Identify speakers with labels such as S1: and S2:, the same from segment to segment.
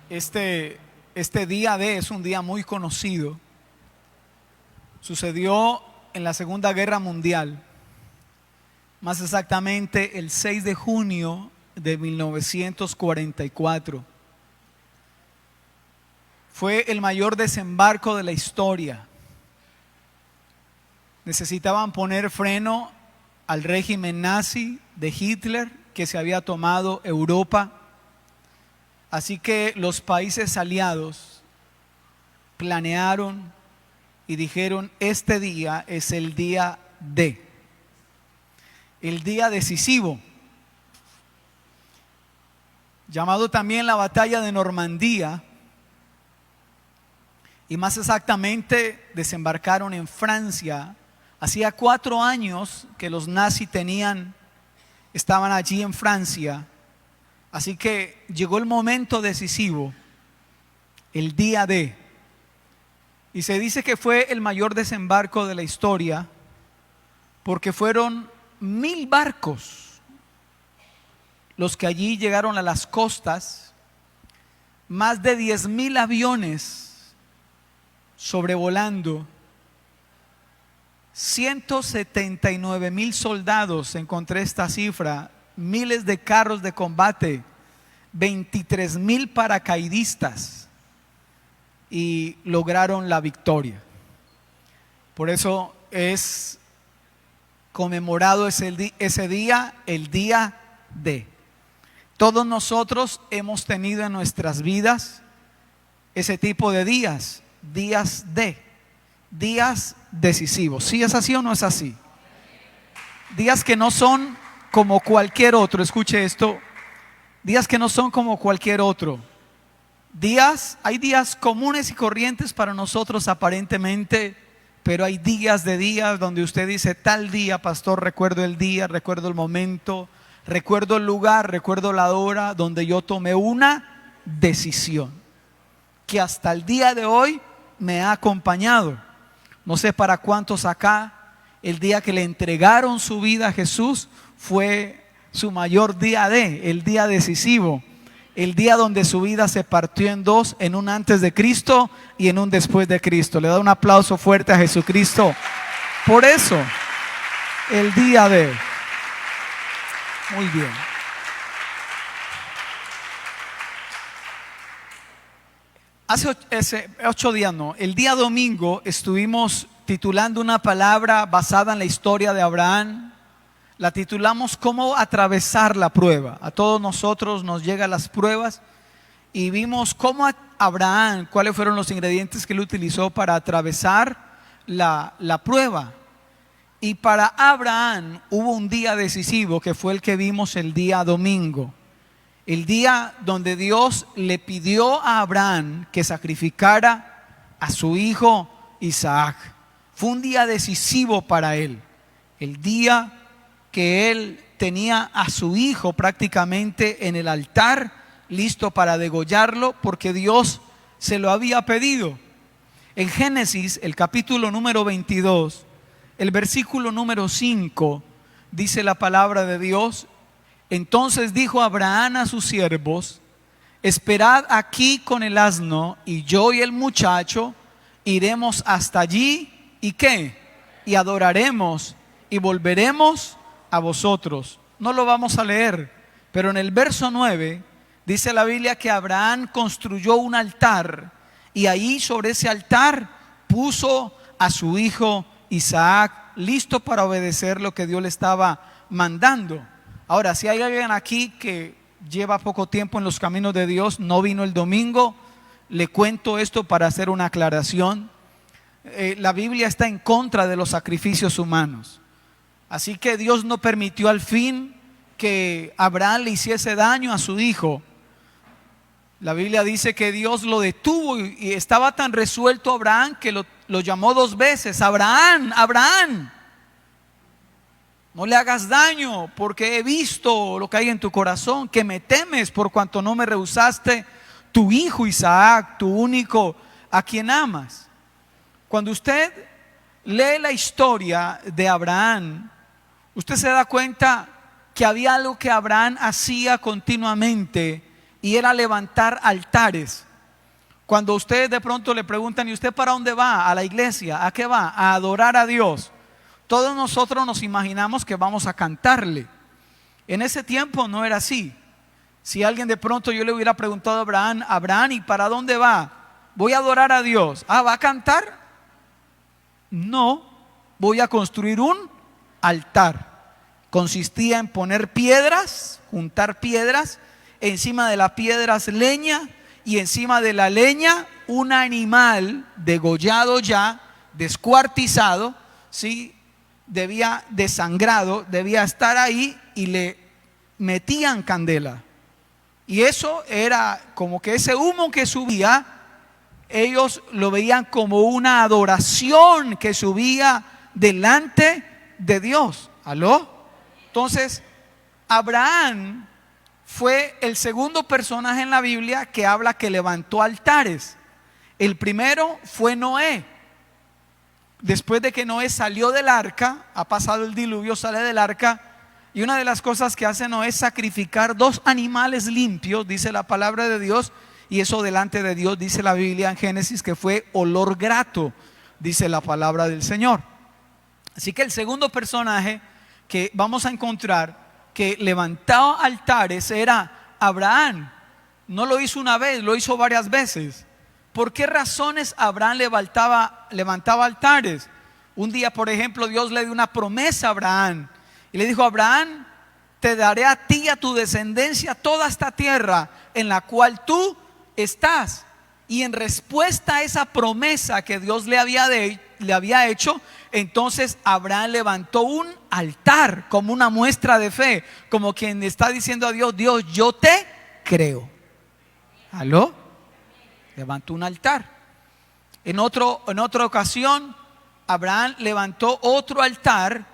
S1: Este día D es un día muy conocido. Sucedió en la Segunda Guerra Mundial, más exactamente el 6 de junio de 1944. Fue el mayor desembarco de la historia. Necesitaban poner freno al régimen nazi de Hitler, que se había tomado Europa. Así que los países aliados planearon y dijeron: este día es el día D, el día decisivo, llamado también la batalla de Normandía. Y más exactamente desembarcaron en Francia. Hacía 4 años que los nazis estaban allí en Francia. Así que llegó el momento decisivo, el día D. Y se dice que fue el mayor desembarco de la historia, porque fueron 1000 barcos los que allí llegaron a las costas, más de 10,000 aviones sobrevolando, 179,000 soldados, encontré esta cifra, miles de carros de combate, 23,000 paracaidistas, y lograron la victoria. Por eso es conmemorado ese día, el día D. Todos nosotros hemos tenido en nuestras vidas ese tipo de días D, días decisivos. ¿Sí es así o no es así? Días que no son como cualquier otro. Escuche esto: días que no son como cualquier otro. Hay días comunes y corrientes para nosotros aparentemente, pero hay días de días donde usted dice: tal día, pastor, recuerdo el día, recuerdo el momento, recuerdo el lugar, recuerdo la hora donde yo tomé una decisión que hasta el día de hoy me ha acompañado. No sé para cuántos acá el día que le entregaron su vida a Jesús fue su mayor día D, el día decisivo, el día donde su vida se partió en dos, en un antes de Cristo y en un después de Cristo. Le da un aplauso fuerte a Jesucristo por eso, el día D. Muy bien. Hace 8 días, el día domingo estuvimos titulando una palabra basada en la historia de Abraham. La titulamos ¿Cómo atravesar la prueba? A todos nosotros nos llegan las pruebas, y vimos cómo Abraham, cuáles fueron los ingredientes que él utilizó para atravesar la prueba. Y para Abraham hubo un día decisivo, que fue el que vimos el día domingo. El día donde Dios le pidió a Abraham que sacrificara a su hijo Isaac. Fue un día decisivo para él. El día que él tenía a su hijo prácticamente en el altar, listo para degollarlo, porque Dios se lo había pedido. En Génesis, el capítulo número 22, el versículo número 5, dice la palabra de Dios: entonces dijo Abraham a sus siervos: esperad aquí con el asno, y yo y el muchacho iremos hasta allí, ¿y qué? Y adoraremos y volveremos a vosotros. No lo vamos a leer, pero en el verso 9 dice la Biblia que Abraham construyó un altar, y ahí sobre ese altar puso a su hijo Isaac, listo para obedecer lo que Dios le estaba mandando. Ahora, si hay alguien aquí que lleva poco tiempo en los caminos de Dios, no vino el domingo, le cuento esto para hacer una aclaración. La Biblia está en contra de los sacrificios humanos. Así que Dios no permitió al fin que Abraham le hiciese daño a su hijo. La Biblia dice que Dios lo detuvo, y estaba tan resuelto Abraham que lo llamó 2 veces: Abraham, Abraham, no le hagas daño, porque he visto lo que hay en tu corazón, que me temes por cuanto no me rehusaste tu hijo Isaac, tu único, a quien amas. Cuando usted lee la historia de Abraham, usted se da cuenta que había algo que Abraham hacía continuamente, y era levantar altares. Cuando ustedes de pronto le preguntan, ¿y usted para dónde va? A la iglesia. ¿A qué va? A adorar a Dios. Todos nosotros nos imaginamos que vamos a cantarle. En ese tiempo no era así. Si alguien de pronto yo le hubiera preguntado a Abraham, Abraham, ¿y para dónde va? Voy a adorar a Dios. Ah, ¿va a cantar? No, voy a construir un altar. Consistía en poner piedras, juntar piedras, encima de las piedras leña, y encima de la leña un animal degollado ya, descuartizado, ¿sí? Debía desangrado, debía estar ahí, y le metían candela. Y eso era como que ese humo que subía, ellos lo veían como una adoración que subía delante de Dios. ¿Aló? Entonces, Abraham fue el segundo personaje en la Biblia que habla que levantó altares. El primero fue Noé. Después de que Noé salió del arca, ha pasado el diluvio, sale del arca, y una de las cosas que hace Noé es sacrificar 2 animales limpios, dice la palabra de Dios, y eso delante de Dios, dice la Biblia en Génesis, que fue olor grato, dice la palabra del Señor. Así que el segundo personaje que vamos a encontrar que levantaba altares era Abraham. No lo hizo una vez, lo hizo varias veces. ¿Por qué razones Abraham levantaba altares? Un día, por ejemplo, Dios le dio una promesa a Abraham y le dijo: Abraham, te daré a ti y a tu descendencia toda esta tierra en la cual tú estás. Y en respuesta a esa promesa que Dios le había hecho, entonces Abraham levantó un altar como una muestra de fe, como quien está diciendo a Dios: Dios, yo te creo. ¿Aló? Levantó un altar. En otra ocasión, Abraham levantó otro altar.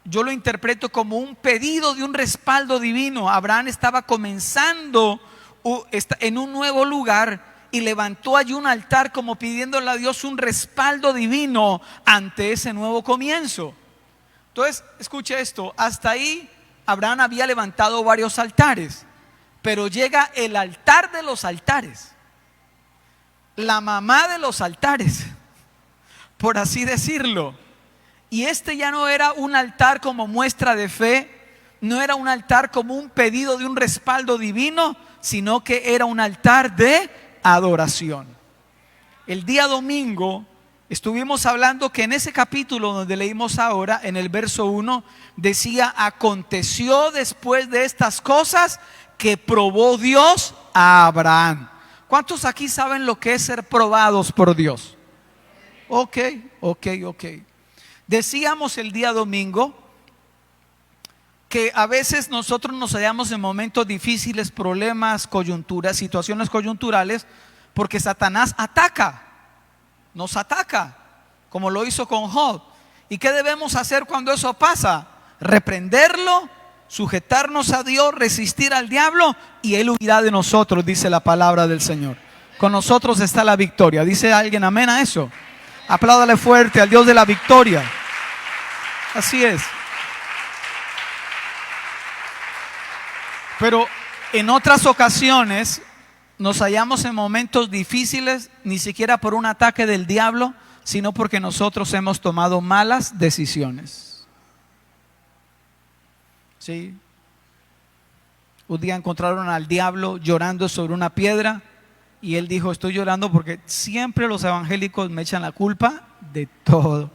S1: Yo lo interpreto como un pedido de un respaldo divino. Abraham estaba comenzando en un nuevo lugar y levantó allí un altar como pidiéndole a Dios un respaldo divino ante ese nuevo comienzo. Entonces, escuche esto, hasta ahí Abraham había levantado varios altares, pero llega el altar de los altares, la mamá de los altares, por así decirlo. Y este ya no era un altar como muestra de fe, no era un altar como un pedido de un respaldo divino, sino que era un altar de adoración. El día domingo estuvimos hablando que en ese capítulo donde leímos ahora, en el verso 1, decía: aconteció después de estas cosas que probó Dios a Abraham. ¿Cuántos aquí saben lo que es ser probados por Dios? Ok. Decíamos el día domingo que a veces nosotros nos hallamos en momentos difíciles, problemas, coyunturas, situaciones coyunturales, porque Satanás nos ataca, como lo hizo con Job. ¿Y qué debemos hacer cuando eso pasa? Reprenderlo, sujetarnos a Dios, resistir al diablo, y él huirá de nosotros, dice la palabra del Señor. Con nosotros está la victoria. ¿Dice alguien amén a eso? Apláudale fuerte al Dios de la victoria. Así es. Pero en otras ocasiones nos hallamos en momentos difíciles, ni siquiera por un ataque del diablo, sino porque nosotros hemos tomado malas decisiones. ¿Sí? Un día encontraron al diablo llorando sobre una piedra y él dijo: estoy llorando porque siempre los evangélicos me echan la culpa de todo.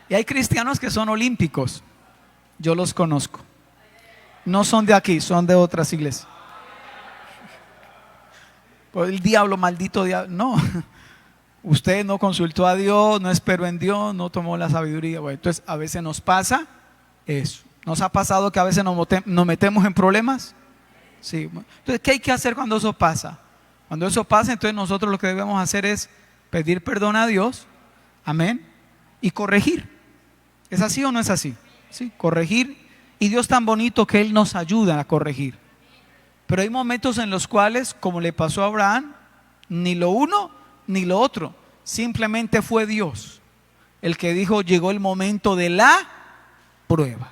S1: Y hay cristianos que son olímpicos, yo los conozco. No son de aquí, son de otras iglesias. Pues el diablo, maldito diablo. No, usted no consultó a Dios, no esperó en Dios, no tomó la sabiduría. Bueno, entonces a veces nos pasa eso. ¿Nos ha pasado que a veces nos metemos en problemas? Sí. Entonces, ¿qué hay que hacer cuando eso pasa? Cuando eso pasa, entonces nosotros lo que debemos hacer es pedir perdón a Dios, amén, y corregir. ¿Es así o no es así? Sí, corregir. Y Dios tan bonito que Él nos ayuda a corregir. Pero hay momentos en los cuales, como le pasó a Abraham, ni lo uno ni lo otro. Simplemente fue Dios el que dijo: llegó el momento de la prueba.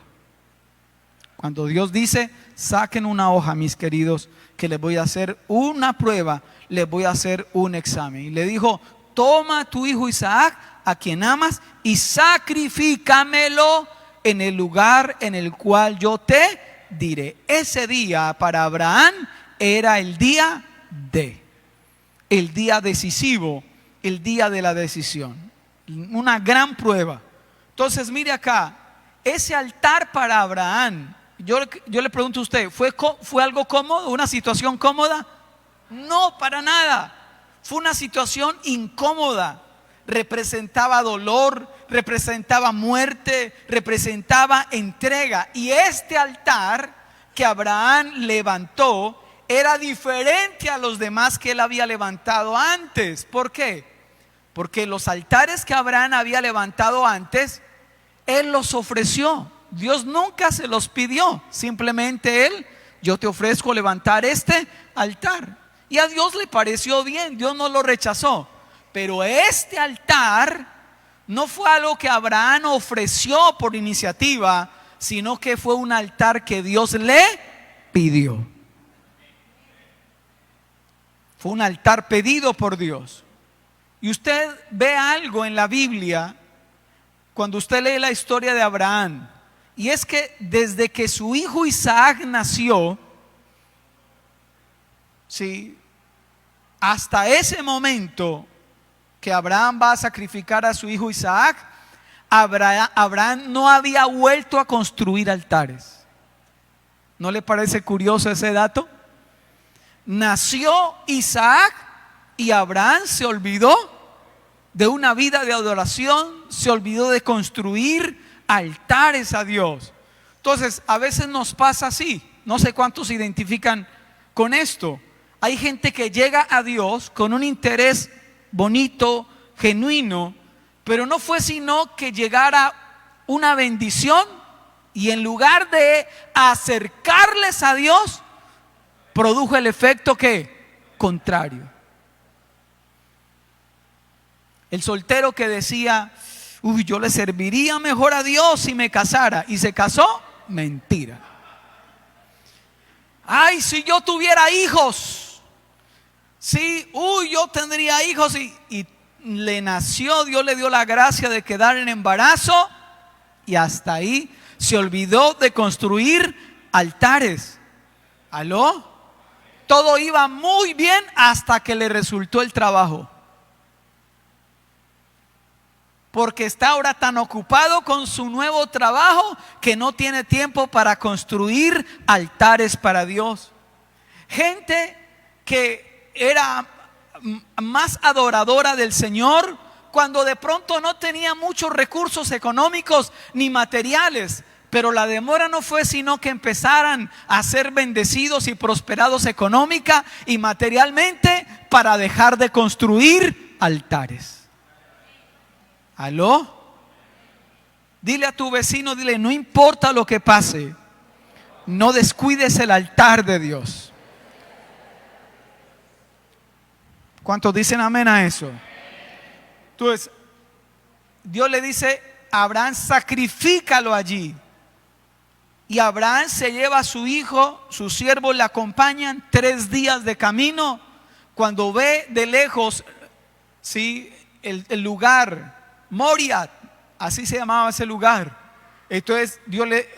S1: Cuando Dios dice, saquen una hoja, mis queridos, que les voy a hacer una prueba, les voy a hacer un examen. Y le dijo, toma a tu hijo Isaac, a quien amas, y sacrifícamelo en el lugar en el cual yo te diré. Ese día para Abraham era el día el día decisivo, el día de la decisión, una gran prueba. Entonces mire acá, ese altar para Abraham, yo le pregunto a usted, ¿fue algo cómodo, una situación cómoda? No, para nada. Fue una situación incómoda. Representaba dolor, representaba muerte, representaba entrega. Y este altar que Abraham levantó era diferente a los demás que él había levantado antes. ¿Por qué? Porque los altares que Abraham había levantado antes, él los ofreció. Dios nunca se los pidió. Simplemente él, yo te ofrezco levantar este altar. Y a Dios le pareció bien, Dios no lo rechazó. Pero este altar no fue algo que Abraham ofreció por iniciativa, sino que fue un altar que Dios le pidió. Fue un altar pedido por Dios. Y usted ve algo en la Biblia cuando usted lee la historia de Abraham, y es que desde que su hijo Isaac nació, ¿sí?, hasta ese momento que Abraham va a sacrificar a su hijo Isaac, Abraham no había vuelto a construir altares. ¿No le parece curioso ese dato? Nació Isaac y Abraham se olvidó de una vida de adoración, se olvidó de construir altares a Dios. Entonces, a veces nos pasa así. No sé cuántos se identifican con esto. Hay gente que llega a Dios con un interés bonito, genuino, pero no fue sino que llegara una bendición y en lugar de acercarles a Dios, produjo el efecto que contrario. El soltero que decía, uy, yo le serviría mejor a Dios si me casara, y se casó, mentira. Ay, si yo tuviera hijos, sí, uy, yo tendría hijos, y le nació, Dios le dio la gracia de quedar en embarazo, y hasta ahí se olvidó de construir altares. ¿Aló? Todo iba muy bien hasta que le resultó el trabajo. Porque está ahora tan ocupado con su nuevo trabajo que no tiene tiempo para construir altares para Dios. Gente que era más adoradora del Señor cuando de pronto no tenía muchos recursos económicos ni materiales, pero la demora no fue sino que empezaran a ser bendecidos y prosperados económica y materialmente para dejar de construir altares. ¿Aló? Dile a tu vecino, dile, no importa lo que pase, no descuides el altar de Dios. ¿Cuántos dicen amén a eso? Entonces, Dios le dice a Abraham, sacrifícalo allí. Y Abraham se lleva a su hijo, sus siervos le acompañan 3 días de camino. Cuando ve de lejos, ¿sí?, el lugar, Moriah, así se llamaba ese lugar. Entonces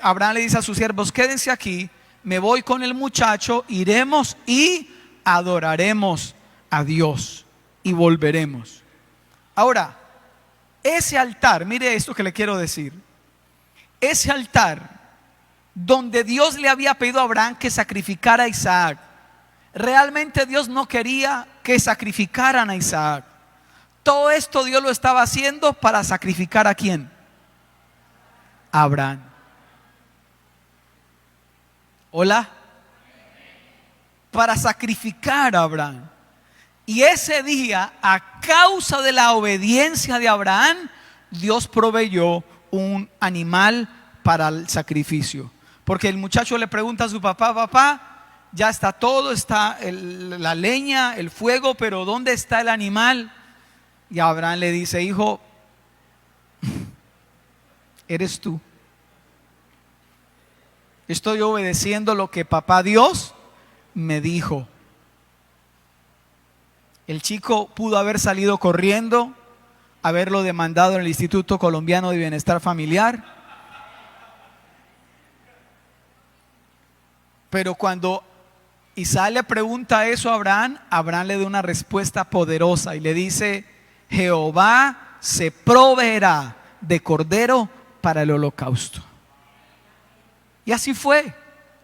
S1: Abraham le dice a sus siervos, quédense aquí, me voy con el muchacho, iremos y adoraremos a Dios y volveremos. Ahora, ese altar, mire esto que le quiero decir. Ese altar donde Dios le había pedido a Abraham que sacrificara a Isaac, realmente Dios no quería que sacrificaran a Isaac. Todo esto Dios lo estaba haciendo para sacrificar ¿a quién? A Abraham. Hola. Para sacrificar a Abraham. Y ese día, a causa de la obediencia de Abraham, Dios proveyó un animal para el sacrificio. Porque el muchacho le pregunta a su papá, papá, ya está todo, está la leña, el fuego, pero ¿dónde está el animal? Y Abraham le dice, hijo, eres tú. Estoy obedeciendo lo que papá Dios me dijo. El chico pudo haber salido corriendo, haberlo demandado en el Instituto Colombiano de Bienestar Familiar. Pero cuando Isaac le pregunta eso a Abraham, Abraham le da una respuesta poderosa y le dice: Jehová se proveerá de cordero para el holocausto. Y así fue.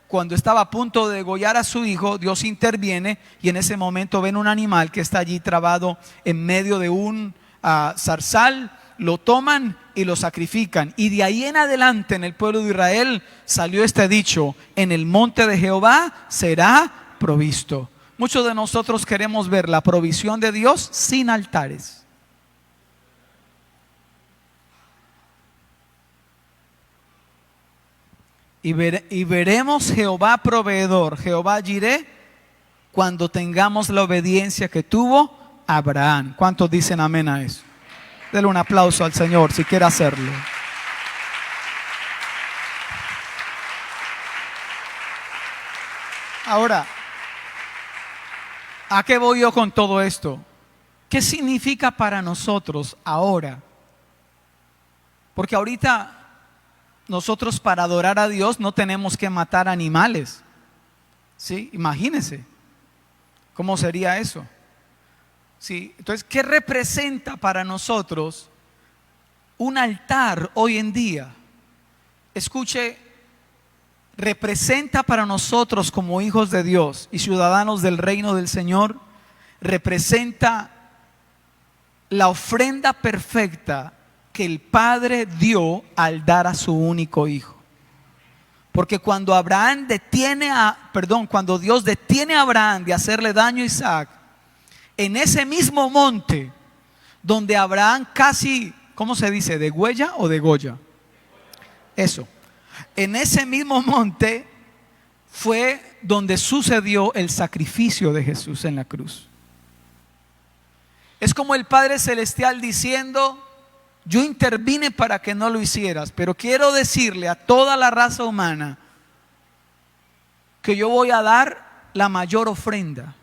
S1: Cuando estaba a punto de degollar a su hijo, Dios interviene y en ese momento ven un animal que está allí trabado en medio de un zarzal, lo toman y lo sacrifican. Y de ahí en adelante en el pueblo de Israel salió este dicho: en el monte de Jehová será provisto. Muchos de nosotros queremos ver la provisión de Dios sin altares. Y veremos Jehová proveedor, Jehová Jireh, cuando tengamos la obediencia que tuvo Abraham. ¿Cuántos dicen amén a eso? Dele un aplauso al Señor si quiere hacerlo. Ahora, ¿a qué voy yo con todo esto? ¿Qué significa para nosotros ahora? Porque ahorita nosotros, para adorar a Dios, no tenemos que matar animales. ¿Sí? Imagínense cómo sería eso. ¿Sí? Entonces, ¿qué representa para nosotros un altar hoy en día? Escuche, representa para nosotros como hijos de Dios y ciudadanos del reino del Señor, representa la ofrenda perfecta que el Padre dio al dar a su único hijo. Porque cuando cuando Dios detiene a Abraham de hacerle daño a Isaac, en ese mismo monte donde Abraham casi, ¿cómo se dice? ¿Degüella o degolla? Eso. En ese mismo monte fue donde sucedió el sacrificio de Jesús en la cruz. Es como el Padre Celestial diciendo: yo intervine para que no lo hicieras, pero quiero decirle a toda la raza humana que yo voy a dar la mayor ofrenda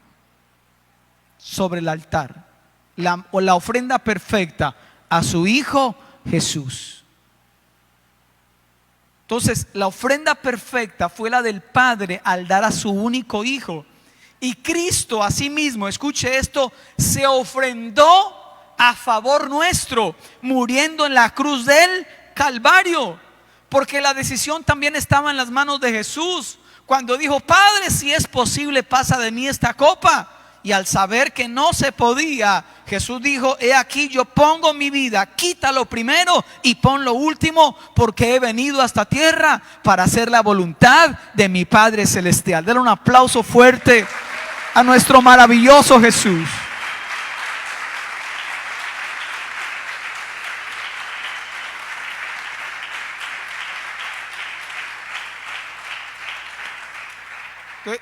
S1: sobre el altar, la ofrenda perfecta a su Hijo Jesús. Entonces, la ofrenda perfecta fue la del Padre al dar a su único Hijo. Y Cristo asimismo, escuche esto, se ofrendó a favor nuestro, muriendo en la cruz del Calvario. Porque la decisión también estaba en las manos de Jesús, cuando dijo: Padre, si es posible, pasa de mí esta copa. Y al saber que no se podía, Jesús dijo: he aquí, yo pongo mi vida, quítalo primero y pon lo último, porque he venido a esta tierra para hacer la voluntad de mi Padre Celestial. Denle un aplauso fuerte a nuestro maravilloso Jesús.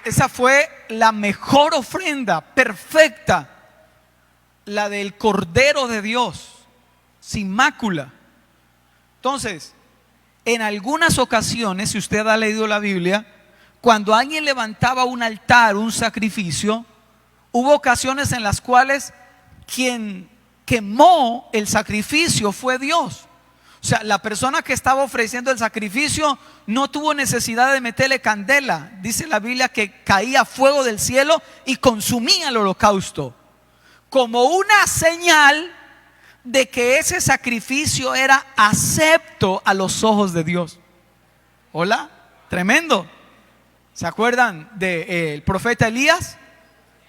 S1: Esa fue la mejor ofrenda, perfecta, la del Cordero de Dios, sin mácula. Entonces, en algunas ocasiones, si usted ha leído la Biblia, cuando alguien levantaba un altar, un sacrificio, hubo ocasiones en las cuales quien quemó el sacrificio fue Dios. O sea, la persona que estaba ofreciendo el sacrificio no tuvo necesidad de meterle candela. Dice la Biblia que caía fuego del cielo y consumía el holocausto, como una señal de que ese sacrificio era acepto a los ojos de Dios. Hola, tremendo. ¿Se acuerdan del profeta Elías?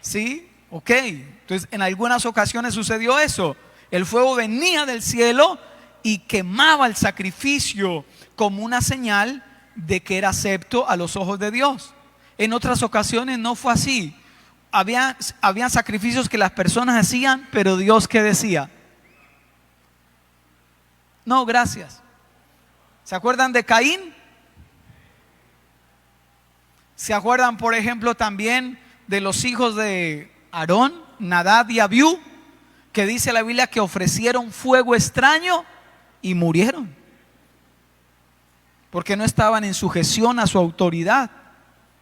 S1: Sí, ok. Entonces, en algunas ocasiones sucedió eso. El fuego venía del cielo y quemaba el sacrificio como una señal de que era acepto a los ojos de Dios. En otras ocasiones no fue así. Habían sacrificios que las personas hacían, pero Dios, ¿qué decía? No, gracias. ¿Se acuerdan de Caín? ¿Se acuerdan, por ejemplo, también de los hijos de Aarón, Nadab y Abiú, que dice la Biblia que ofrecieron fuego extraño y murieron? porque no estaban en sujeción a su autoridad.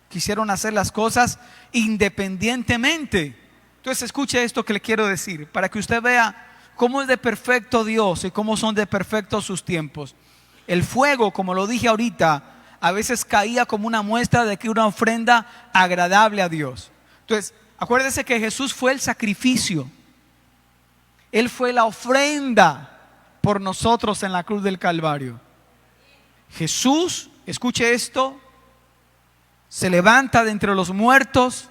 S1: Quisieron hacer las cosas independientemente. Entonces escuche esto que le quiero decir, para que usted vea cómo es de perfecto Dios y cómo son de perfectos sus tiempos. El fuego, como lo dije ahorita, a veces caía como una muestra de que una ofrenda agradable a Dios. Entonces, acuérdese que Jesús fue el sacrificio. Él fue la ofrenda por nosotros en la cruz del Calvario. Jesús, escuche esto, se levanta de entre los muertos,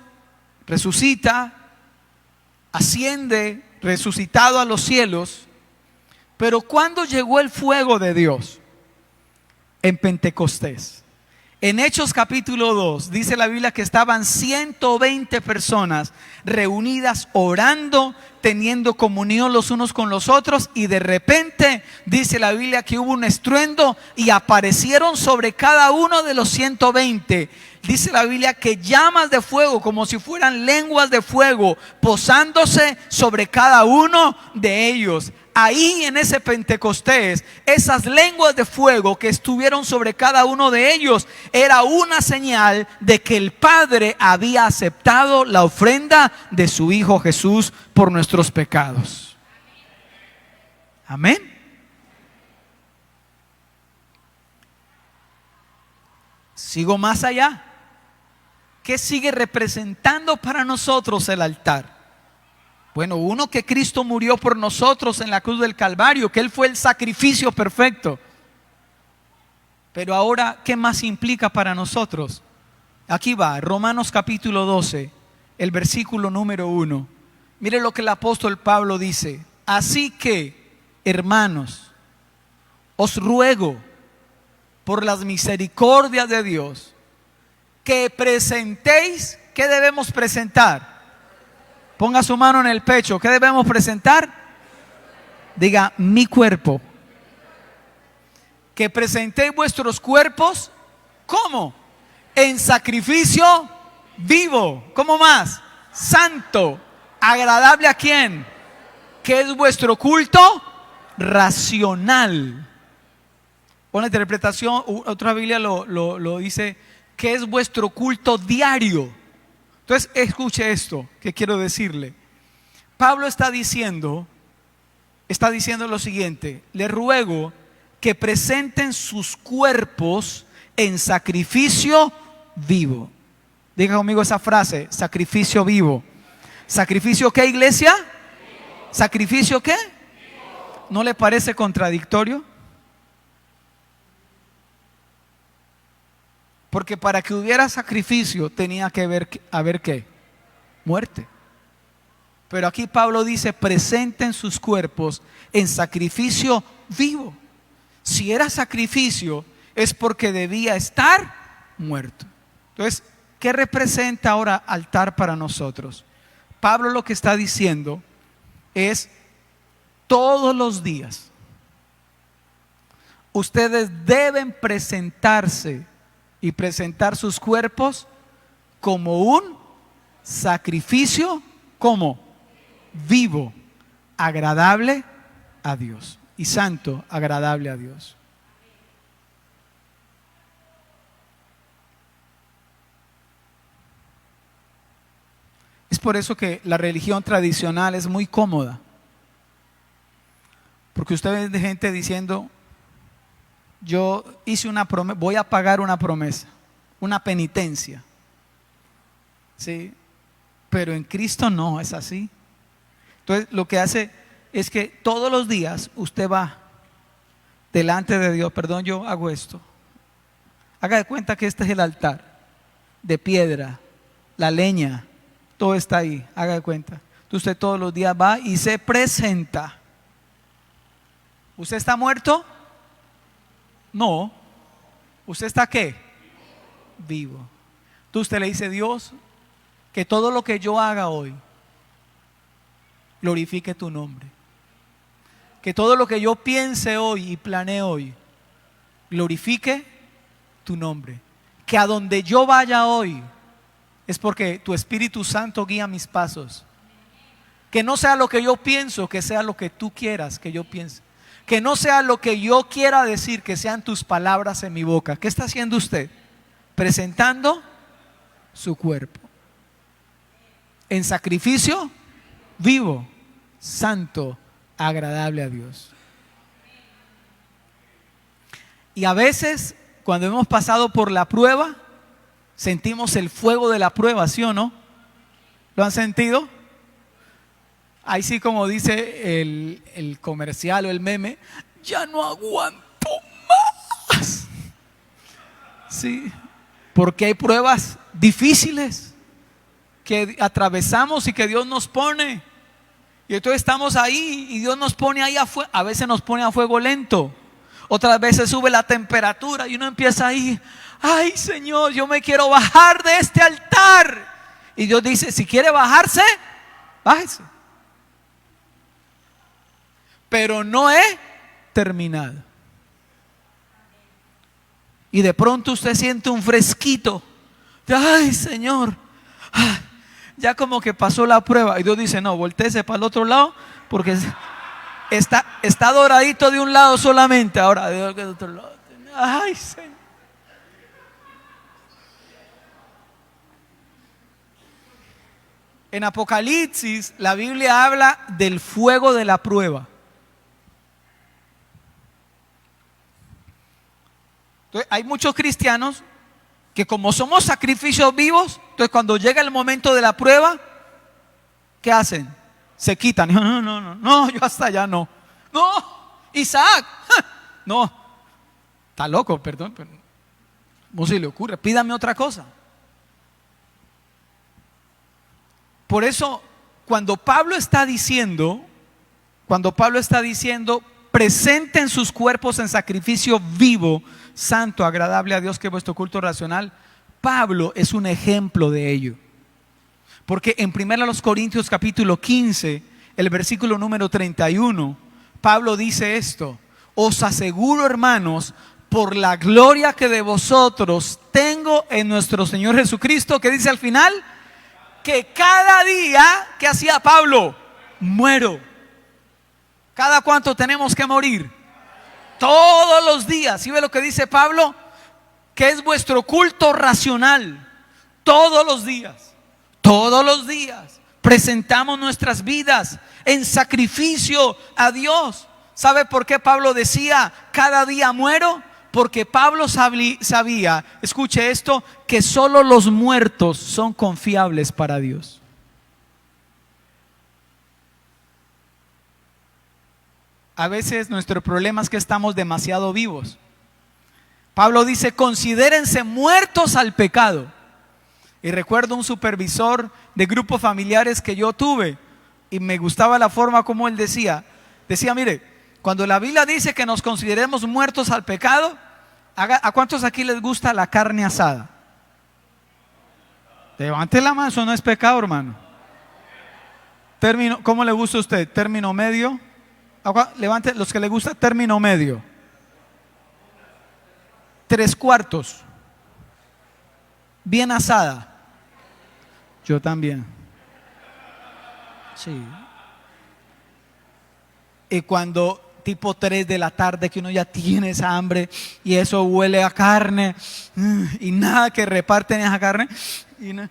S1: resucita, asciende resucitado a los cielos. Pero ¿cuándo llegó el fuego de Dios? En Pentecostés. En Hechos capítulo 2 dice la Biblia que estaban 120 personas reunidas orando, teniendo comunión los unos con los otros, y de repente dice la Biblia que hubo un estruendo y aparecieron sobre cada uno de los 120. Dice la Biblia que llamas de fuego, como si fueran lenguas de fuego, posándose sobre cada uno de ellos. Ahí en ese Pentecostés, esas lenguas de fuego que estuvieron sobre cada uno de ellos, era una señal de que el Padre había aceptado la ofrenda de su Hijo Jesús por nuestros pecados. Amén. Sigo más allá. ¿Qué sigue representando para nosotros el altar? Bueno, uno, que Cristo murió por nosotros en la cruz del Calvario, que Él fue el sacrificio perfecto. Pero ahora, ¿qué más implica para nosotros? Aquí va, Romanos capítulo 12, el versículo número 1. Mire lo que el apóstol Pablo dice. Así que, hermanos, os ruego por las misericordias de Dios que presentéis. ¿Qué debemos presentar? Ponga su mano en el pecho. ¿Qué debemos presentar? Diga, mi cuerpo. Que presentéis vuestros cuerpos. ¿Cómo? En sacrificio vivo. ¿Cómo más? Santo. ¿Agradable a quién? ¿Qué es vuestro culto? Racional. Una interpretación, otra Biblia lo dice, ¿qué es vuestro culto diario? Entonces, escuche esto que quiero decirle. Pablo está diciendo lo siguiente: le ruego que presenten sus cuerpos en sacrificio vivo. Diga conmigo esa frase, sacrificio vivo. ¿Sacrificio qué, iglesia? ¿Sacrificio qué? ¿No le parece contradictorio? Porque para que hubiera sacrificio tenía que haber ¿qué? Muerte. Pero aquí Pablo dice, presenten sus cuerpos en sacrificio vivo. Si era sacrificio, es porque debía estar muerto. Entonces, ¿qué representa ahora altar para nosotros? Pablo lo que está diciendo es, todos los días ustedes deben presentarse y presentar sus cuerpos como un sacrificio, como vivo, agradable a Dios, y santo, agradable a Dios. Es por eso que la religión tradicional es muy cómoda, porque usted ve gente diciendo, yo hice una promesa, voy a pagar una promesa, una penitencia, ¿sí? Pero en Cristo no es así. Entonces lo que hace es que todos los días usted va delante de Dios. Perdón, yo hago esto. Haga de cuenta que este es el altar de piedra, la leña, todo está ahí. Haga de cuenta. Entonces usted todos los días va y se presenta. ¿Usted está muerto? No. ¿Usted está qué? Vivo. Entonces usted le dice, Dios, que todo lo que yo haga hoy glorifique tu nombre. Que todo lo que yo piense hoy y planee hoy glorifique tu nombre. Que a donde yo vaya hoy es porque tu Espíritu Santo guía mis pasos. Que no sea lo que yo pienso, que sea lo que tú quieras que yo piense. Que no sea lo que yo quiera decir, que sean tus palabras en mi boca. ¿Qué está haciendo usted? Presentando su cuerpo en sacrificio vivo, santo, agradable a Dios. Y a veces, cuando hemos pasado por la prueba, sentimos el fuego de la prueba, ¿sí o no? ¿Lo han sentido? Ahí sí, como dice el comercial o el meme, ya no aguanto más. Sí, porque hay pruebas difíciles que atravesamos y que Dios nos pone. Y entonces estamos ahí y Dios nos pone ahí a fuego. A veces nos pone a fuego lento. Otras veces sube la temperatura y uno empieza ahí, ay Señor, yo me quiero bajar de este altar. Y Dios dice, si quiere bajarse, bájese. Pero no he terminado. Y de pronto usted siente un fresquito. Ay Señor, ya como que pasó la prueba. Y Dios dice, no, voltéese para el otro lado porque está doradito de un lado solamente. Ahora de otro lado. Ay Señor. En Apocalipsis la Biblia habla del fuego de la prueba. Entonces, hay muchos cristianos que como somos sacrificios vivos, entonces cuando llega el momento de la prueba, ¿qué hacen? Se quitan. No, yo hasta allá no. No, Isaac, no, está loco, perdón, pero ¿cómo se le ocurre? Pídame otra cosa. Por eso, cuando Pablo está diciendo, presenten sus cuerpos en sacrificio vivo, santo, agradable a Dios, que es vuestro culto racional, Pablo es un ejemplo de ello. Porque en 1 Corintios capítulo 15, el versículo número 31, Pablo dice esto: os aseguro, hermanos, por la gloria que de vosotros tengo en nuestro Señor Jesucristo, que dice al final, que cada día, ¿qué hacía Pablo? Muero. ¿Cada cuánto tenemos que morir? Todos los días. ¿Sí ve lo que dice Pablo? Que es vuestro culto racional. Todos los días. Todos los días presentamos nuestras vidas en sacrificio a Dios. ¿Sabe por qué Pablo decía cada día muero? Porque Pablo sabía, escuche esto, que solo los muertos son confiables para Dios. A veces nuestro problema es que estamos demasiado vivos. Pablo dice, considérense muertos al pecado. Y recuerdo un supervisor de grupos familiares que yo tuve y me gustaba la forma como él decía, mire, cuando la Biblia dice que nos consideremos muertos al pecado, ¿a cuántos aquí les gusta la carne asada? Levante la mano, eso no es pecado, hermano. ¿Cómo le gusta a usted? ¿Término medio? Levante los que le gusta término medio. 3/4. Bien asada. Yo también. Sí. Y cuando tipo 3 de la tarde que uno ya tiene esa hambre y eso huele a carne y nada que reparten esa carne y no.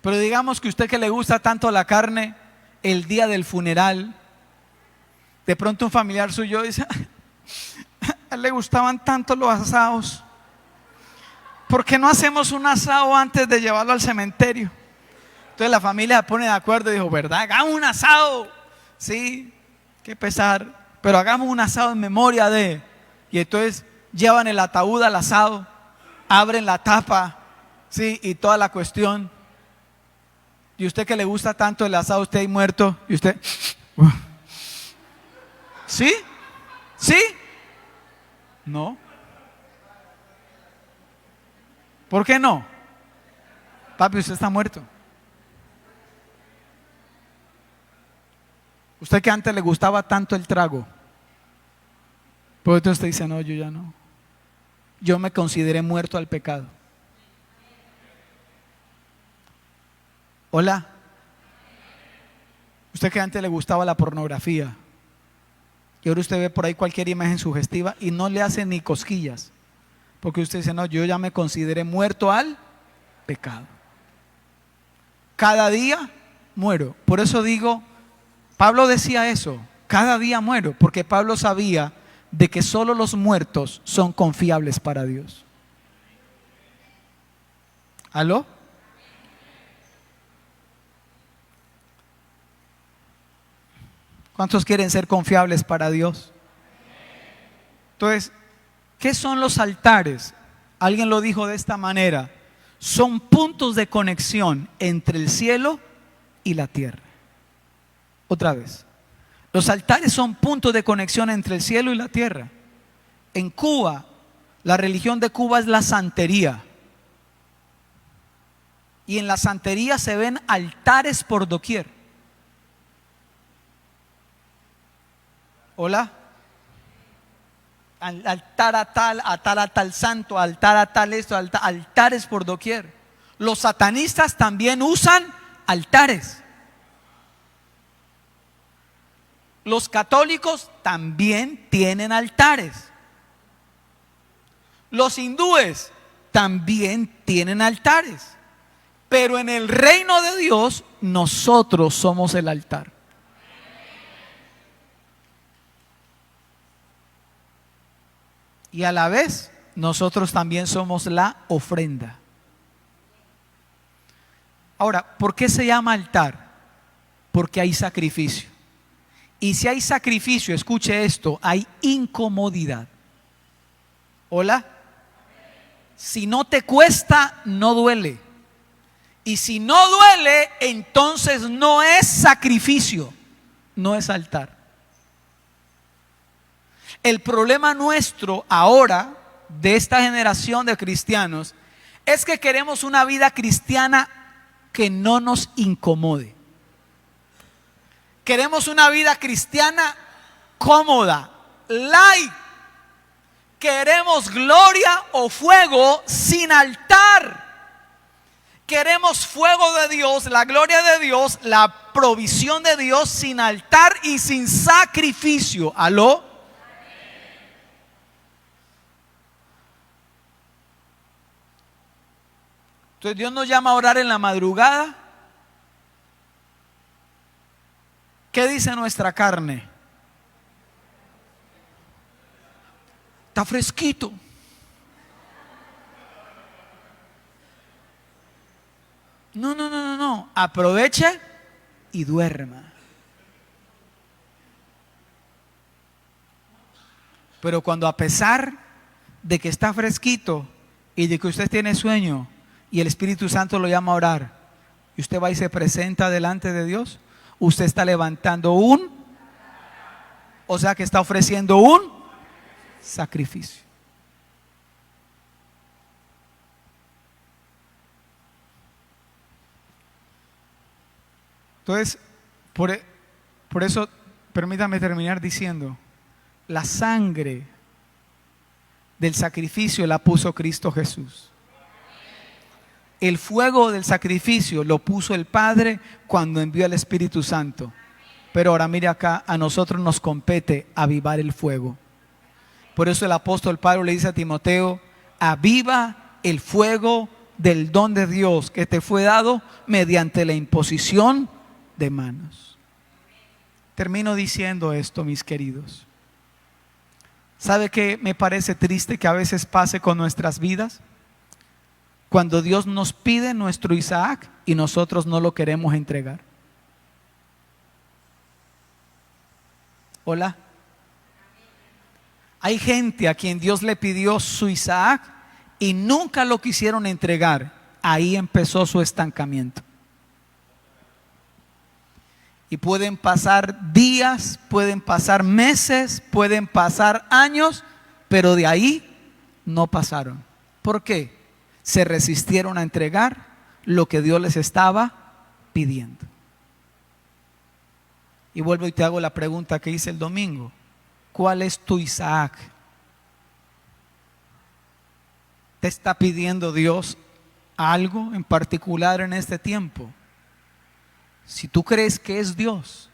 S1: Pero digamos que usted que le gusta tanto la carne, el día del funeral, de pronto un familiar suyo dice, a él le gustaban tanto los asados, ¿por qué no hacemos un asado antes de llevarlo al cementerio? Entonces la familia se pone de acuerdo y dijo, ¿verdad? Hagamos un asado. Sí, qué pesar, pero hagamos un asado en memoria de. Y entonces llevan el ataúd al asado, abren la tapa, sí, y toda la cuestión. Y usted que le gusta tanto el asado, usted ahí muerto, y usted, ¿sí? ¿Sí? No. ¿Por qué no? Papi, usted está muerto. Usted que antes le gustaba tanto el trago, pero entonces usted dice, no, yo ya no. Yo me consideré muerto al pecado. Hola. Usted que antes le gustaba la pornografía y ahora usted ve por ahí cualquier imagen sugestiva y no le hace ni cosquillas, porque usted dice, no, yo ya me consideré muerto al pecado. Cada día muero. Por eso digo, Pablo decía eso, cada día muero, porque Pablo sabía de que solo los muertos son confiables para Dios. ¿Aló? ¿Cuántos quieren ser confiables para Dios? Entonces, ¿qué son los altares? Alguien lo dijo de esta manera: son puntos de conexión entre el cielo y la tierra. Otra vez, los altares son puntos de conexión entre el cielo y la tierra. En Cuba, la religión de Cuba es la santería. Y en la santería se ven altares por doquier. Hola. Altar a tal santo, altar a tal esto, altares por doquier. Los satanistas también usan altares. Los católicos también tienen altares. Los hindúes también tienen altares. Pero en el reino de Dios, nosotros somos el altar. Y a la vez, nosotros también somos la ofrenda. Ahora, ¿por qué se llama altar? Porque hay sacrificio. Y si hay sacrificio, escuche esto, hay incomodidad. ¿Hola? Si no te cuesta, no duele. Y si no duele, entonces no es sacrificio, no es altar. El problema nuestro ahora, de esta generación de cristianos, es que queremos una vida cristiana que no nos incomode. Queremos una vida cristiana cómoda, light. Queremos gloria o fuego sin altar. Queremos fuego de Dios, la gloria de Dios, la provisión de Dios sin altar y sin sacrificio. ¿Aló? Entonces Dios nos llama a orar en la madrugada. ¿Qué dice nuestra carne? Está fresquito. No. Aproveche y duerma. Pero cuando, a pesar de que está fresquito y de que usted tiene sueño y el Espíritu Santo lo llama a orar, y usted va y se presenta delante de Dios, usted está levantando o sea que está ofreciendo un sacrificio. Entonces, por eso, permítame terminar diciendo, la sangre del sacrificio la puso Cristo Jesús. El fuego del sacrificio lo puso el Padre cuando envió al Espíritu Santo. Pero ahora mire acá, a nosotros nos compete avivar el fuego. Por eso el apóstol Pablo le dice a Timoteo: aviva el fuego del don de Dios que te fue dado mediante la imposición de manos. Termino diciendo esto, mis queridos. ¿Sabe qué me parece triste que a veces pase con nuestras vidas? Cuando Dios nos pide nuestro Isaac y nosotros no lo queremos entregar. Hola. Hay gente a quien Dios le pidió su Isaac y nunca lo quisieron entregar. Ahí empezó su estancamiento. Y pueden pasar días, pueden pasar meses, pueden pasar años, pero de ahí no pasaron. ¿Por qué? Se resistieron a entregar lo que Dios les estaba pidiendo. Y vuelvo y te hago la pregunta que hice el domingo: ¿cuál es tu Isaac? ¿Te está pidiendo Dios algo en particular en este tiempo? Si tú crees que es Dios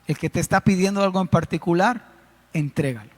S1: el que te está pidiendo algo en particular, entrégalo.